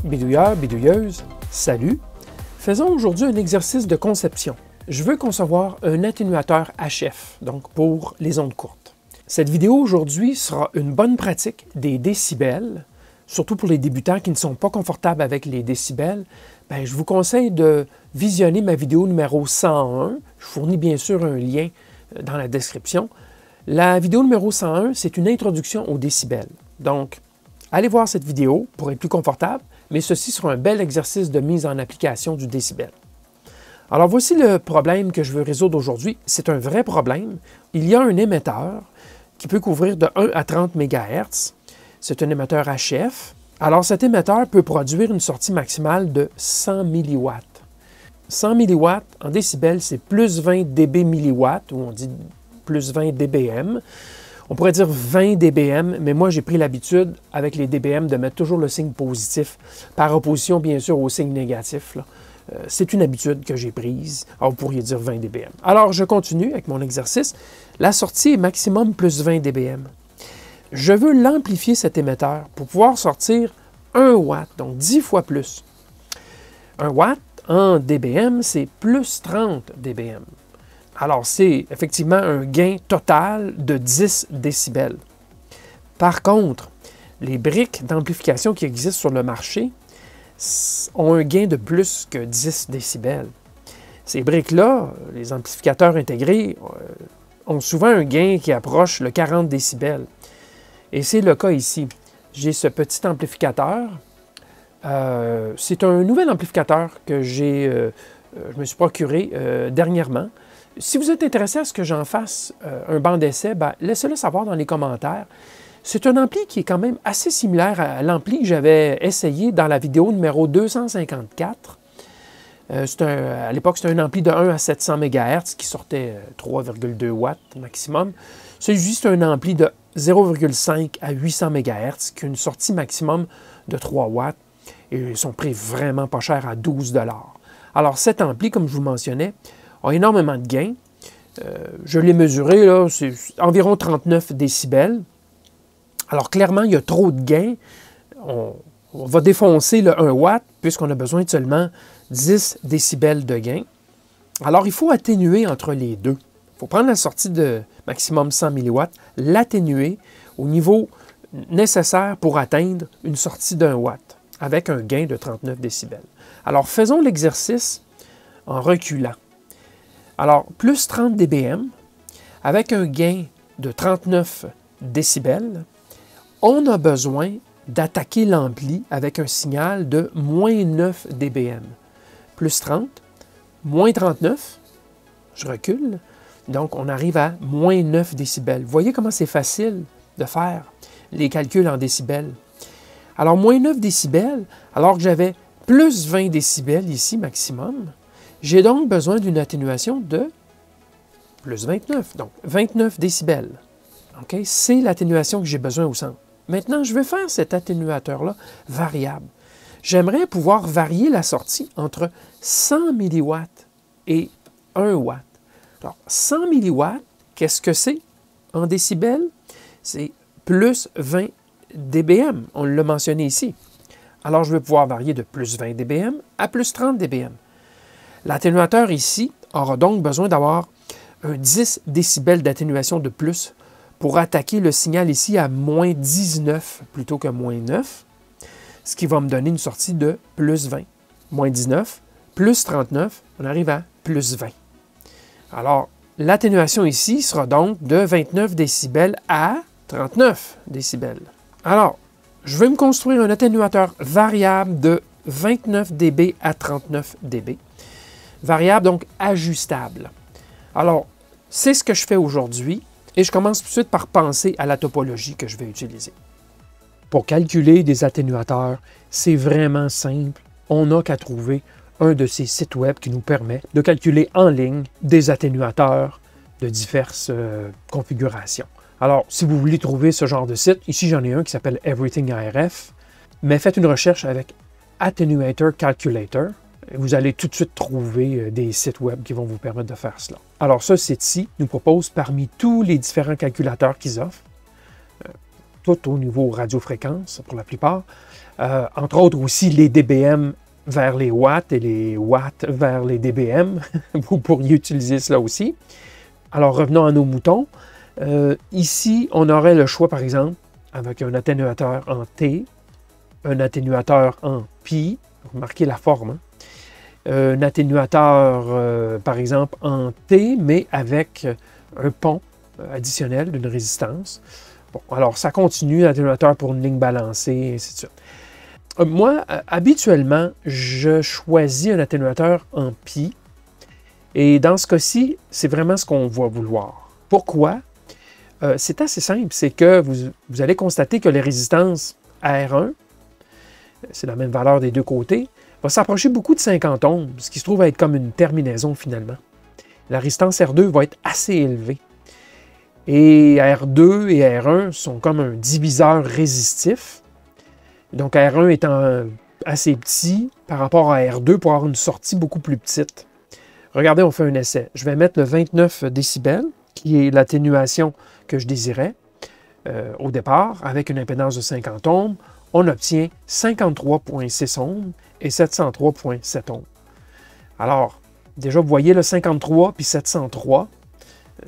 Bidouilleur, bidouilleuse, salut! Faisons aujourd'hui un exercice de conception. Je veux concevoir un atténuateur HF, donc pour les ondes courtes. Cette vidéo aujourd'hui sera une bonne pratique des décibels, surtout pour les débutants qui ne sont pas confortables avec les décibels. Je vous conseille de visionner ma vidéo numéro 101. Je fournis bien sûr un lien dans la description. La vidéo numéro 101, c'est une introduction aux décibels. Donc, allez voir cette vidéo pour être plus confortable, mais ceci sera un bel exercice de mise en application du décibel. Alors voici le problème que je veux résoudre aujourd'hui. C'est un vrai problème. Il y a un émetteur qui peut couvrir de 1 à 30 MHz. C'est un émetteur HF. Alors cet émetteur peut produire une sortie maximale de 100 mW. 100 mW en décibels, c'est plus 20 dB milliwatts, ou on dit plus 20 dBm. On pourrait dire 20 dBm, mais moi j'ai pris l'habitude, avec les dBm, de mettre toujours le signe positif, par opposition bien sûr au signe négatif. C'est une habitude que j'ai prise. Alors vous pourriez dire 20 dBm. Alors je continue avec mon exercice. La sortie est maximum plus 20 dBm. Je veux l'amplifier cet émetteur pour pouvoir sortir 1 watt, donc 10 fois plus. 1 watt en dBm, c'est plus 30 dBm. Alors, c'est effectivement un gain total de 10 décibels. Par contre, les briques d'amplification qui existent sur le marché ont un gain de plus que 10 décibels. Ces briques-là, les amplificateurs intégrés, ont souvent un gain qui approche le 40 décibels. Et c'est le cas ici. J'ai ce petit amplificateur. C'est un nouvel amplificateur que je me suis procuré dernièrement. Si vous êtes intéressé à ce que j'en fasse un banc d'essai, laissez-le savoir dans les commentaires. C'est un ampli qui est quand même assez similaire à l'ampli que j'avais essayé dans la vidéo numéro 254. À l'époque, c'était un ampli de 1 à 700 MHz qui sortait 3,2 watts maximum. Celui-ci, c'est un ampli de 0,5 à 800 MHz qui a une sortie maximum de 3 watts. Et ils sont pris vraiment pas cher à 12 $. Alors cet ampli, comme je vous mentionnais, a énormément de gains. Je l'ai mesuré, là, c'est environ 39 décibels. Alors clairement, il y a trop de gains. On va défoncer le 1 watt puisqu'on a besoin de seulement 10 décibels de gain. Alors il faut atténuer entre les deux. Il faut prendre la sortie de maximum 100 mW, l'atténuer au niveau nécessaire pour atteindre une sortie d'1 watt avec un gain de 39 décibels. Alors faisons l'exercice en reculant. Alors, plus 30 dBm, avec un gain de 39 décibels, on a besoin d'attaquer l'ampli avec un signal de moins 9 dBm. Plus 30, moins 39, je recule, donc on arrive à moins 9 décibels. Vous voyez comment c'est facile de faire les calculs en décibels. Alors, moins 9 décibels, alors que j'avais plus 20 décibels ici maximum, j'ai donc besoin d'une atténuation de plus 29, donc 29 décibels. Okay? C'est l'atténuation que j'ai besoin au centre. Maintenant, je vais faire cet atténuateur-là variable. J'aimerais pouvoir varier la sortie entre 100 mW et 1 watt. Alors, 100 mW, qu'est-ce que c'est en décibels? C'est plus 20 dBm, on l'a mentionné ici. Alors, je vais pouvoir varier de plus 20 dBm à plus 30 dBm. L'atténuateur ici aura donc besoin d'avoir un 10 décibels d'atténuation de plus pour attaquer le signal ici à moins 19 plutôt que moins 9, ce qui va me donner une sortie de plus 20. Moins 19, plus 39, on arrive à plus 20. Alors, l'atténuation ici sera donc de 29 décibels à 39 décibels. Alors, je vais me construire un atténuateur variable de 29 dB à 39 dB. Variable, donc ajustable. Alors, c'est ce que je fais aujourd'hui et je commence tout de suite par penser à la topologie que je vais utiliser. Pour calculer des atténuateurs, c'est vraiment simple. On n'a qu'à trouver un de ces sites web qui nous permet de calculer en ligne des atténuateurs de diverses configurations. Alors, si vous voulez trouver ce genre de site, ici j'en ai un qui s'appelle Everything RF, mais faites une recherche avec Attenuator Calculator. Vous allez tout de suite trouver des sites web qui vont vous permettre de faire cela. Alors, ce site-ci nous propose parmi tous les différents calculateurs qu'ils offrent, tout au niveau radiofréquence pour la plupart. Entre autres aussi les dBm vers les watts et les watts vers les dBm. Vous pourriez utiliser cela aussi. Alors revenons à nos moutons. Ici, on aurait le choix par exemple avec un atténuateur en T, un atténuateur en Pi, remarquez la forme, hein? Un atténuateur par exemple en T, mais avec un pont additionnel d'une résistance. Bon, alors ça continue, l'atténuateur pour une ligne balancée, et ainsi de suite. Moi, habituellement, je choisis un atténuateur en Pi. Et dans ce cas-ci, c'est vraiment ce qu'on va vouloir. Pourquoi? C'est assez simple. C'est que vous allez constater que les résistances R1, c'est la même valeur des deux côtés, va s'approcher beaucoup de 50 ohms, ce qui se trouve être comme une terminaison finalement. La résistance R2 va être assez élevée. Et R2 et R1 sont comme un diviseur résistif. Donc R1 étant assez petit par rapport à R2 pour avoir une sortie beaucoup plus petite. Regardez, on fait un essai. Je vais mettre le 29 décibels, qui est l'atténuation que je désirais au départ, avec une impédance de 50 ohms. On obtient 53,6 ohms et 703,7 ohms. Alors, déjà, vous voyez le 53 puis 703.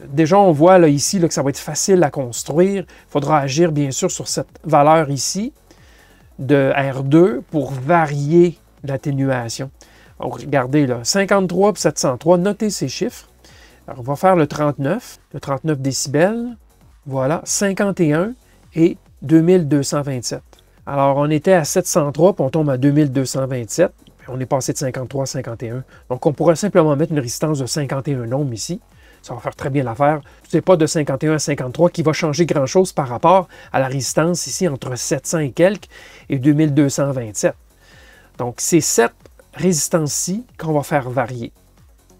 Déjà, on voit là, ici là, que ça va être facile à construire. Il faudra agir, bien sûr, sur cette valeur ici de R2 pour varier l'atténuation. Regardez, là, 53 puis 703, notez ces chiffres. Alors, on va faire le 39 décibels. Voilà, 51 et 2227. Alors, on était à 703, puis on tombe à 2227. On est passé de 53 à 51. Donc, on pourrait simplement mettre une résistance de 51 ohms ici. Ça va faire très bien l'affaire. Ce n'est pas de 51 à 53 qui va changer grand-chose par rapport à la résistance ici entre 700 et quelques et 2227. Donc, c'est cette résistance-ci qu'on va faire varier.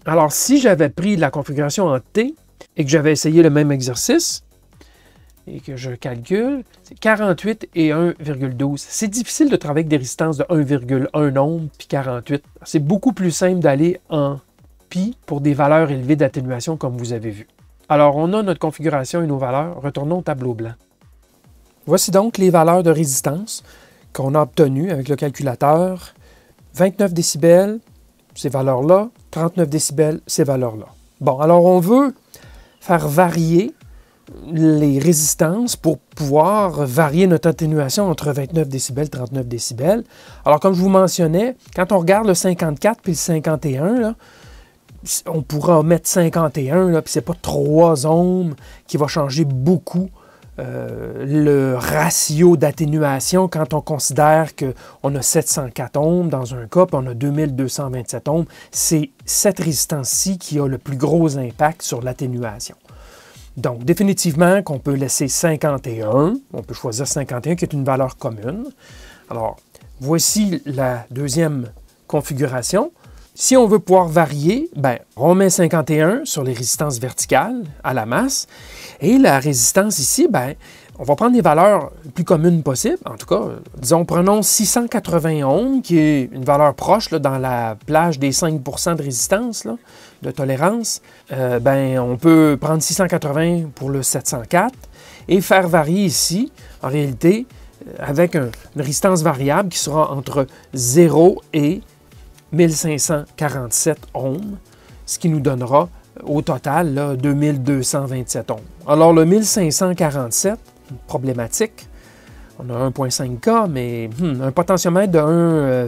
Alors, si j'avais pris la configuration en T et que j'avais essayé le même exercice, et que je calcule, c'est 48 et 1,12. C'est difficile de travailler avec des résistances de 1,1 ohm puis 48. C'est beaucoup plus simple d'aller en pi pour des valeurs élevées d'atténuation comme vous avez vu. Alors, on a notre configuration et nos valeurs. Retournons au tableau blanc. Voici donc les valeurs de résistance qu'on a obtenues avec le calculateur. 29 décibels, ces valeurs-là. 39 décibels, ces valeurs-là. Bon, alors on veut faire varier les résistances pour pouvoir varier notre atténuation entre 29 décibels et 39 décibels. Alors, comme je vous mentionnais, quand on regarde le 54 puis le 51, là, on pourra mettre 51, là, puis c'est pas 3 ohms qui va changer beaucoup le ratio d'atténuation quand on considère qu'on a 704 ohms dans un cas, puis on a 2227 ohms. C'est cette résistance-ci qui a le plus gros impact sur l'atténuation. Donc, définitivement qu'on peut laisser 51, on peut choisir 51 qui est une valeur commune. Alors, voici la deuxième configuration. Si on veut pouvoir varier, ben, on met 51 sur les résistances verticales à la masse. Et la résistance ici, ben, on va prendre les valeurs les plus communes possibles. En tout cas, disons, prenons 680 ohms, qui est une valeur proche là, dans la plage des 5 % de résistance, là, de tolérance. Ben, on peut prendre 680 pour le 704 et faire varier ici, en réalité, avec une résistance variable qui sera entre 0 et 1547 ohms, ce qui nous donnera au total là, 2227 ohms. Alors le 1547, problématique, on a 1,5 K, mais un potentiomètre de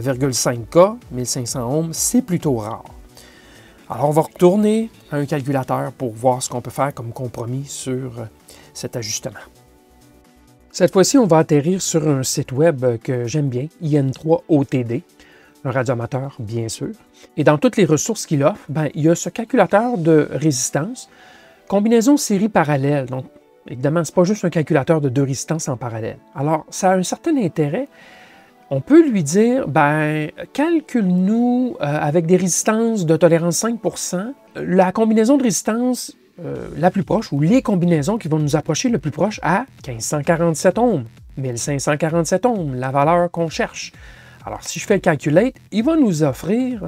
1,5 K, 1500 ohms, c'est plutôt rare. Alors on va retourner à un calculateur pour voir ce qu'on peut faire comme compromis sur cet ajustement. Cette fois-ci, on va atterrir sur un site web que j'aime bien, IN3OTD, un radioamateur, bien sûr. Et dans toutes les ressources qu'il offre, ben, il y a ce calculateur de résistance, combinaison série parallèle. Donc, évidemment, ce n'est pas juste un calculateur de deux résistances en parallèle. Alors, ça a un certain intérêt. On peut lui dire, ben, calcule-nous avec des résistances de tolérance 5 % la combinaison de résistance la plus proche, ou les combinaisons qui vont nous approcher le plus proche à 1547 ohms, 1547 ohms, la valeur qu'on cherche. Alors, si je fais le calculate, il va nous offrir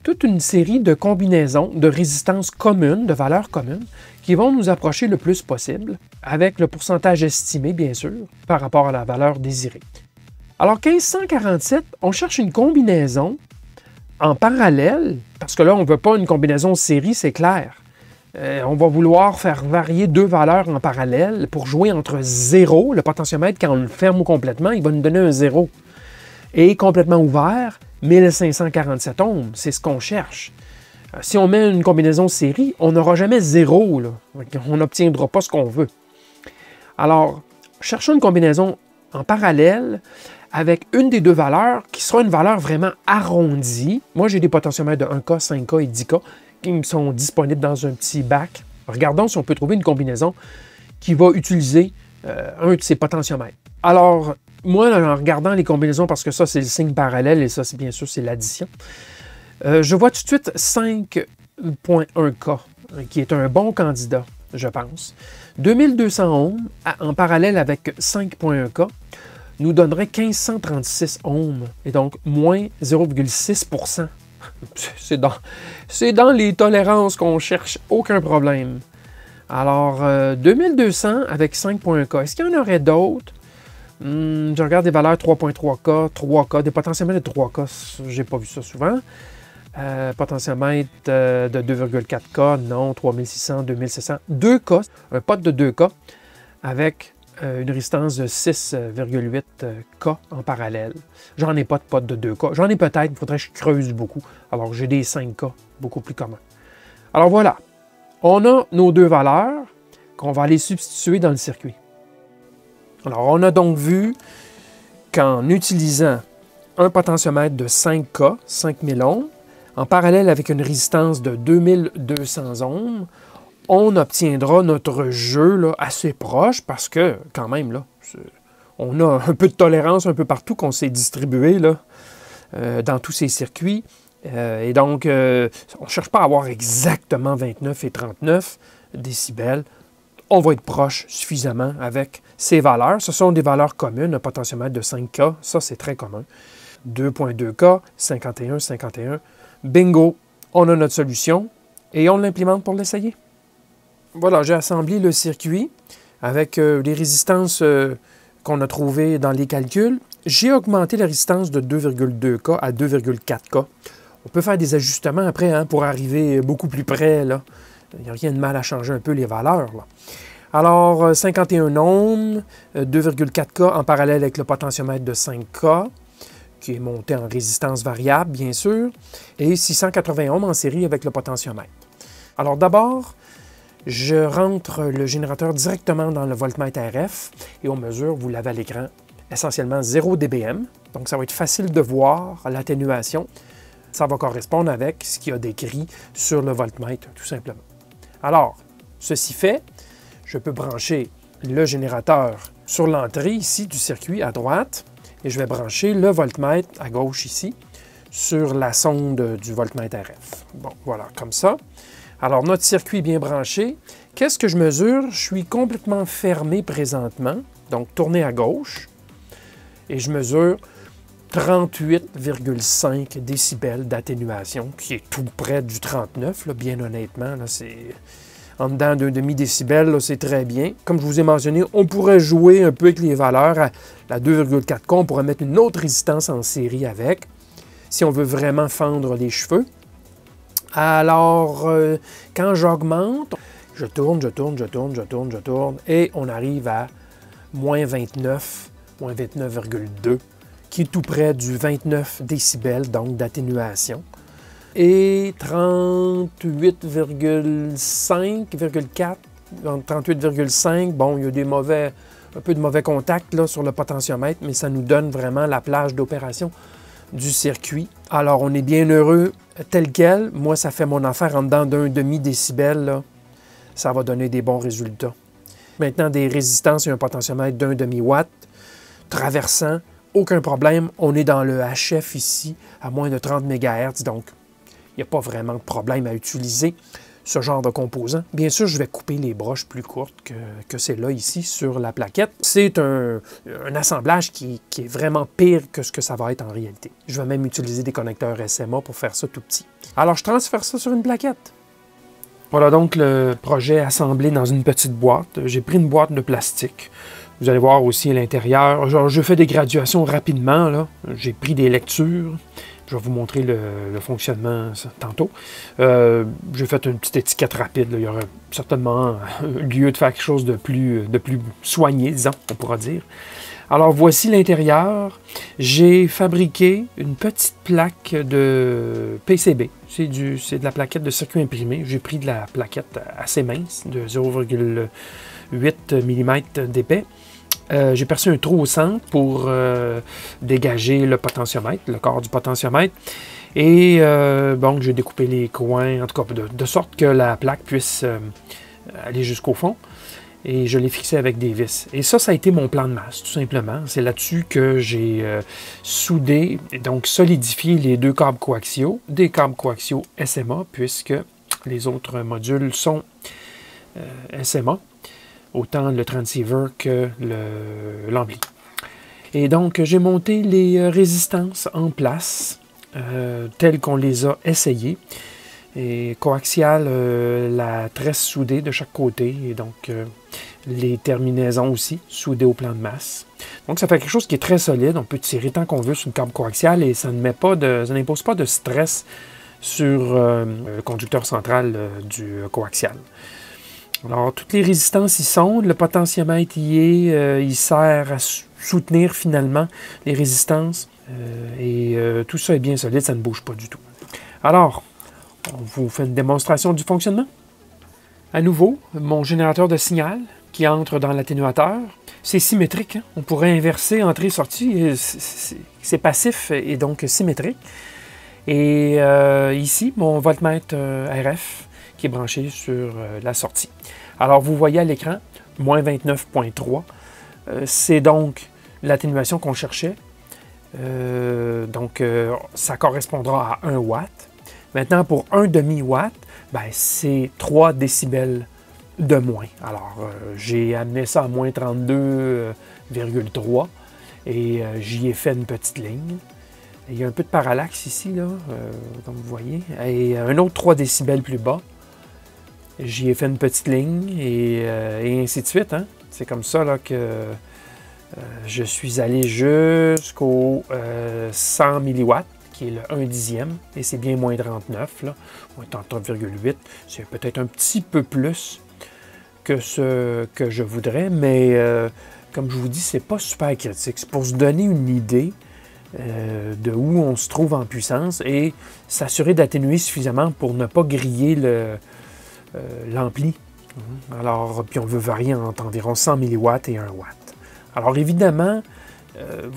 toute une série de combinaisons de résistances communes, de valeurs communes, qui vont nous approcher le plus possible, avec le pourcentage estimé, bien sûr, par rapport à la valeur désirée. Alors 1547, on cherche une combinaison en parallèle, parce que là, on ne veut pas une combinaison série, c'est clair. On va vouloir faire varier deux valeurs en parallèle pour jouer entre 0, le potentiomètre, quand on le ferme complètement, il va nous donner un 0. Et complètement ouvert, 1547 ohms, c'est ce qu'on cherche. Si on met une combinaison série, on n'aura jamais 0, là. On n'obtiendra pas ce qu'on veut. Alors, cherchons une combinaison en parallèle avec une des deux valeurs qui sera une valeur vraiment arrondie. Moi, j'ai des potentiomètres de 1K, 5K et 10K qui me sont disponibles dans un petit bac. Regardons si on peut trouver une combinaison qui va utiliser un de ces potentiomètres. Alors, moi, en regardant les combinaisons, parce que ça, c'est le signe parallèle et ça, bien sûr, c'est l'addition, je vois tout de suite 5.1K, qui est un bon candidat, je pense. 2200 ohms en parallèle avec 5.1K nous donnerait 1536 ohms, et donc moins 0,6 %. C'est dans les tolérances qu'on cherche, aucun problème. Alors, 2200 avec 5.1K, est-ce qu'il y en aurait d'autres? Je regarde des valeurs 3.3K, 3K, des potentiomètres de 3K, j'ai pas vu ça souvent. Potentiomètre de 2,4K, non, 3600, 2700, 2K, un pot de 2K avec une résistance de 6,8K en parallèle. J'en ai pas de pot de 2K. J'en ai peut-être, il faudrait que je creuse beaucoup. Alors, j'ai des 5K, beaucoup plus communs. Alors voilà, on a nos deux valeurs qu'on va aller substituer dans le circuit. Alors, on a donc vu qu'en utilisant un potentiomètre de 5K, 5000 ohms, en parallèle avec une résistance de 2200 ohms, on obtiendra notre jeu là, assez proche parce que, quand même, là, on a un peu de tolérance un peu partout qu'on s'est distribué là, dans tous ces circuits. Et donc, on ne cherche pas à avoir exactement 29 et 39 décibels. On va être proche suffisamment avec ces valeurs. Ce sont des valeurs communes, un potentiomètre de 5K, ça c'est très commun. 2.2K, 51, 51. Bingo, on a notre solution et on l'implémente pour l'essayer. Voilà, j'ai assemblé le circuit avec les résistances qu'on a trouvées dans les calculs. J'ai augmenté la résistance de 2,2K à 2,4K. On peut faire des ajustements après hein, pour arriver beaucoup plus près. Là. Il n'y a rien de mal à changer un peu les valeurs. Là. Alors, 51 ohms, 2,4K en parallèle avec le potentiomètre de 5K, qui est monté en résistance variable, bien sûr, et 680 ohms en série avec le potentiomètre. Alors d'abord, je rentre le générateur directement dans le voltmètre RF et on mesure, vous l'avez à l'écran, essentiellement 0 dBm. Donc ça va être facile de voir l'atténuation. Ça va correspondre avec ce qu'il y a décrit sur le voltmètre, tout simplement. Alors, ceci fait, je peux brancher le générateur sur l'entrée ici du circuit à droite et je vais brancher le voltmètre à gauche ici sur la sonde du voltmètre RF. Bon, voilà, comme ça. Alors, notre circuit est bien branché. Qu'est-ce que je mesure? Je suis complètement fermé présentement, donc tourné à gauche, et je mesure 38,5 décibels d'atténuation, qui est tout près du 39, là, bien honnêtement. C'est en dedans d'un demi-décibel, c'est très bien. Comme je vous ai mentionné, on pourrait jouer un peu avec les valeurs. À la 2,4K, on pourrait mettre une autre résistance en série avec, si on veut vraiment fendre les cheveux. Alors, quand j'augmente, je tourne, et on arrive à moins 29, moins 29,2, qui est tout près du 29 décibels, donc d'atténuation. Et 38,5, 38,5, bon, il y a un peu de mauvais contact là, sur le potentiomètre, mais ça nous donne vraiment la plage d'opération du circuit. Alors, on est bien heureux tel quel. Moi, ça fait mon affaire en dedans d'un demi-décibel. Là. Ça va donner des bons résultats. Maintenant, des résistances et un potentiomètre d'un demi-watt traversant, aucun problème. On est dans le HF ici, à moins de 30 MHz, donc il n'y a pas vraiment de problème à utiliser ce genre de composant. Bien sûr, je vais couper les broches plus courtes que celles-là ici sur la plaquette. C'est un assemblage qui est vraiment pire que ce que ça va être en réalité. Je vais même utiliser des connecteurs SMA pour faire ça tout petit. Alors, je transfère ça sur une plaquette. Voilà donc le projet assemblé dans une petite boîte. J'ai pris une boîte de plastique. Vous allez voir aussi à l'intérieur. Je fais des graduations rapidement, là. J'ai pris des lectures. Je vais vous montrer le fonctionnement tantôt. J'ai fait une petite étiquette rapide. Là. Il y aurait certainement lieu de faire quelque chose de plus soigné, disons, on pourra dire. Alors, voici l'intérieur. J'ai fabriqué une petite plaque de PCB. C'est de la plaquette de circuit imprimé. J'ai pris de la plaquette assez mince, de 0,8 mm d'épais. J'ai percé un trou au centre pour dégager le potentiomètre, le corps du potentiomètre. Et bon, j'ai découpé les coins, en tout cas, de sorte que la plaque puisse aller jusqu'au fond. Et je l'ai fixé avec des vis. Et ça a été mon plan de masse, tout simplement. C'est là-dessus que j'ai soudé, et donc solidifié les deux câbles coaxiaux, des câbles coaxiaux SMA, puisque les autres modules sont SMA, autant le transceiver que l'ampli. Et donc, j'ai monté les résistances en place, telles qu'on les a essayées. Et coaxial, la tresse soudée de chaque côté, et donc les terminaisons aussi soudées au plan de masse. Donc ça fait quelque chose qui est très solide, on peut tirer tant qu'on veut sur le câble coaxial et ça n'impose pas de stress sur le conducteur central du coaxial. Alors toutes les résistances y sont, le potentiomètre y est, il sert à soutenir finalement les résistances et tout ça est bien solide, ça ne bouge pas du tout. Alors, on vous fait une démonstration du fonctionnement. À nouveau, mon générateur de signal qui entre dans l'atténuateur. C'est symétrique. Hein? On pourrait inverser entrée-sortie. C'est passif et donc symétrique. Et ici, mon voltmètre RF qui est branché sur la sortie. Alors, vous voyez à l'écran, moins 29.3. C'est donc l'atténuation qu'on cherchait. Donc, ça correspondra à 1 watt. Maintenant, pour 1 demi-watt, ben, c'est 3 décibels de moins. Alors, j'ai amené ça à moins 32,3 et j'y ai fait une petite ligne. Il y a un peu de parallaxe ici, là, comme vous voyez. Et un autre 3 décibels plus bas. J'y ai fait une petite ligne et ainsi de suite. Hein? C'est comme ça là, que je suis allé jusqu'au 100 milliwatts, qui est le 1 dixième, et c'est bien moins 39, là, moins 39,8. C'est peut-être un petit peu plus que ce que je voudrais, mais comme je vous dis, c'est pas super critique. C'est pour se donner une idée de où on se trouve en puissance et s'assurer d'atténuer suffisamment pour ne pas griller l'ampli. Alors, puis on veut varier entre environ 100 milliwatts et 1 watt. Alors évidemment,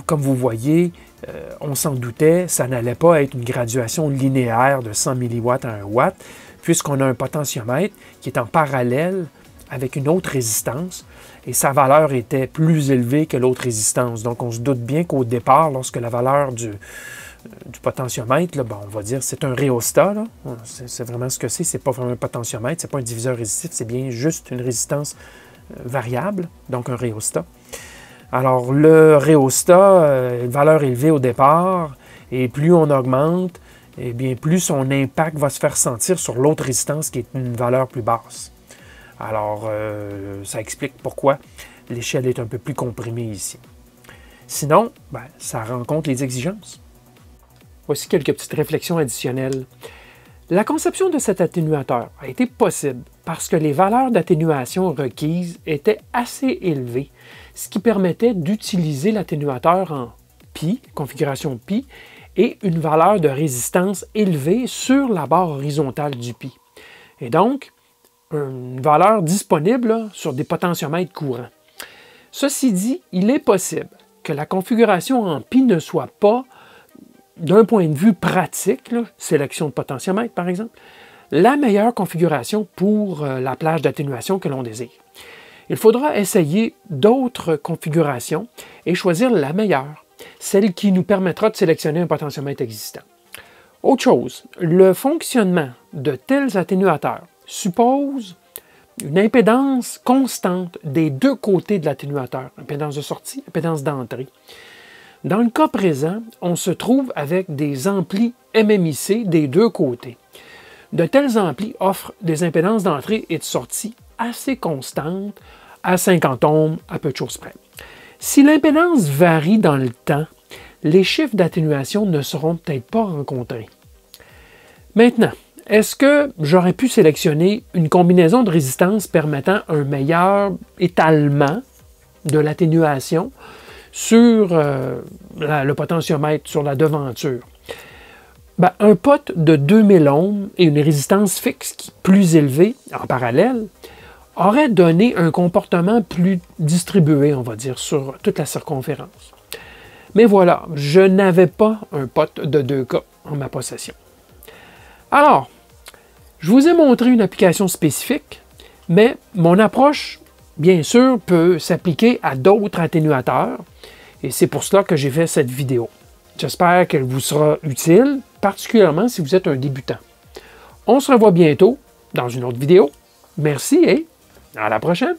comme vous voyez, on s'en doutait, ça n'allait pas être une graduation linéaire de 100 milliwatts à 1 watt, puisqu'on a un potentiomètre qui est en parallèle avec une autre résistance, et sa valeur était plus élevée que l'autre résistance. Donc on se doute bien qu'au départ, lorsque la valeur du potentiomètre, là, bon, on va dire c'est un rhéostat, c'est vraiment ce que c'est pas vraiment un potentiomètre, c'est pas un diviseur résistif, c'est bien juste une résistance variable, donc un rhéostat. Alors, le rhéostat, valeur élevée au départ, et plus on augmente, eh bien, plus son impact va se faire sentir sur l'autre résistance qui est une valeur plus basse. Alors, ça explique pourquoi l'échelle est un peu plus comprimée ici. Sinon, ben, ça rencontre les exigences. Voici quelques petites réflexions additionnelles. La conception de cet atténuateur a été possible parce que les valeurs d'atténuation requises étaient assez élevées, ce qui permettait d'utiliser l'atténuateur en pi, configuration pi, et une valeur de résistance élevée sur la barre horizontale du pi. Et donc, une valeur disponible là, sur des potentiomètres courants. Ceci dit, il est possible que la configuration en pi ne soit pas, d'un point de vue pratique, là, sélection de potentiomètre par exemple, la meilleure configuration pour la plage d'atténuation que l'on désire. Il faudra essayer d'autres configurations et choisir la meilleure, celle qui nous permettra de sélectionner un potentiomètre existant. Autre chose, le fonctionnement de tels atténuateurs suppose une impédance constante des deux côtés de l'atténuateur, impédance de sortie, impédance d'entrée. Dans le cas présent, on se trouve avec des amplis MMIC des deux côtés. De tels amplis offrent des impédances d'entrée et de sortie assez constantes, à 50 ohms, à peu de choses près. Si l'impédance varie dans le temps, les chiffres d'atténuation ne seront peut-être pas rencontrés. Maintenant, est-ce que j'aurais pu sélectionner une combinaison de résistance permettant un meilleur étalement de l'atténuation sur le potentiomètre, sur la devanture? Ben, un pot de 2000 ohms et une résistance fixe plus élevée en parallèle aurait donné un comportement plus distribué, on va dire, sur toute la circonférence. Mais voilà, je n'avais pas un pot de 2K en ma possession. Alors, je vous ai montré une application spécifique, mais mon approche, bien sûr, peut s'appliquer à d'autres atténuateurs, et c'est pour cela que j'ai fait cette vidéo. J'espère qu'elle vous sera utile, particulièrement si vous êtes un débutant. On se revoit bientôt dans une autre vidéo. Merci et à la prochaine!